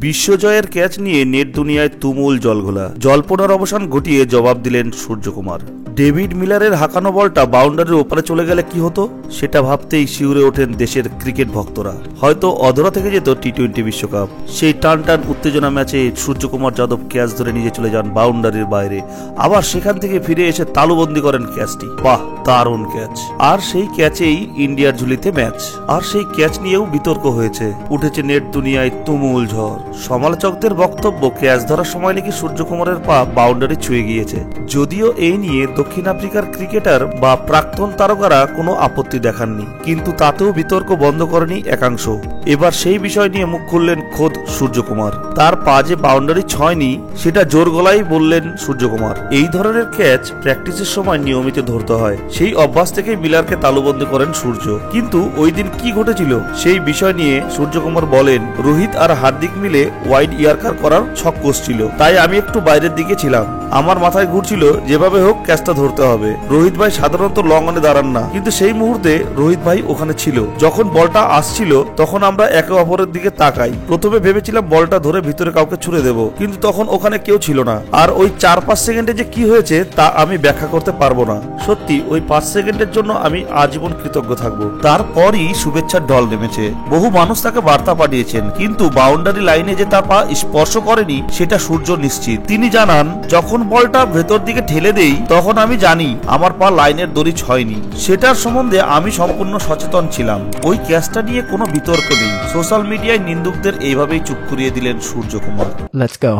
বিশ্বজয়ের catch নিয়ে net দুনিয়ায় তুমুল জলঘোলা। জল্পনার অবসান ঘটিয়ে জবাব দিলেন সূর্যকুমার। ডেভিড মিলারের হাঁকানো বলটা বাউন্ডারির ওপারে চলে গেলে কি হতো সেটা ভাবতেই শিউরে ওঠেন দেশের ক্রিকেট ভক্তরা। হয়তো অধরা থেকে যেত টি-20 বিশ্বকাপ। সেই টান টান উত্তেজনা ম্যাচে সূর্যকুমার যাদব ক্যাচ ধরে নিয়ে চলে যান বাউন্ডারির বাইরে, আবার সেখান থেকে ফিরে এসে তালুবন্দি করেন ক্যাচটি। বাহ, দারুণ ক্যাচ। আর সেই ক্যাচেই ইন্ডিয়ার ঝুলিতে ম্যাচ। আর সেই ক্যাচ নিয়েও বিতর্ক হয়েছে, উঠেছে নেট দুনিয়ায় তুমুল ঝড়। সমালোচকদের বক্তব্য, ক্যাচ ধরার সময় নাকি সূর্যকুমারের পা বাউন্ডারি ছুঁয়ে গিয়েছে। যদিও এই নিয়ে দক্ষিণ আফ্রিকার ক্রিকেটার বা প্রাক্তন তারকারা কোনো আপত্তি দেখাননি, কিন্তু তাতেও বিতর্ক বন্ধ করেনি একাংশ। এবার সেই বিষয় নিয়ে মুখ খুললেন খোদ সূর্যকুমার। তার পা যে বাউন্ডারি ছয়নি সেটা জোর গলায় বললেন সূর্যকুমার। এই ধরনের ক্যাচ প্র্যাকটিসের সময় নিয়মিত ধরতে হয়, সেই অভ্যাস থেকেই মিলারকে তালুবন্দি করেন সূর্য। কিন্তু ওই দিন কি ঘটেছিল সেই বিষয় নিয়ে সূর্যকুমার বলেন, রোহিত আর হার্দিক মিলে ওয়াইড ইয়ার্কার করার ছক কষছিল, তাই আমি একটু বাইরের দিকে ছিলাম। আমার মাথায় ঘুরছিল যেভাবে হোক ক্যাচটা ধরতে হবে। রোহিত ভাই সাধারণত লং অনে দাঁড়ান না, কিন্তু সেই মুহূর্তে রোহিত ভাই ওখানে ছিল। যখন বলটা আসছিল তখন আমরা একে অপরের দিকে তাকাই। প্রথমে ভেবেছিলাম বলটা ধরে ভিতরে কাউকে ছুড়ে দেব, কিন্তু তখন ওখানে কেউ ছিল না। আর ওই 4-5 সেকেন্ডে যে কি হয়েছে তা আমি ব্যাখ্যা করতে পারবো না। সত্যি ওই 5 সেকেন্ডের জন্য আমি আজীবন কৃতজ্ঞ থাকবো। তারপরই শুভেচ্ছার ঢল নেমেছে। বহু মানুষ তাকে বার্তা পাঠিয়েছেন, কিন্তু বাউন্ডারি লাইনে যে তার পা স্পর্শ করেনি সেটা সূর্য নিশ্চিত। তিনি জানান, যখন বলটা ভেতর দিকে ঠেলে দেই তখন আমি জানি আমার পা লাইনের দড়ি ছয়নি। সেটার সম্বন্ধে আমি সম্পূর্ণ সচেতন ছিলাম। ওই ক্যাচটা নিয়ে কোনো বিতর্ক নেই। সোশ্যাল মিডিয়ায় নিন্দুকদের এইভাবেই চুপ করিয়ে দিলেন সূর্যকুমার। Let's go.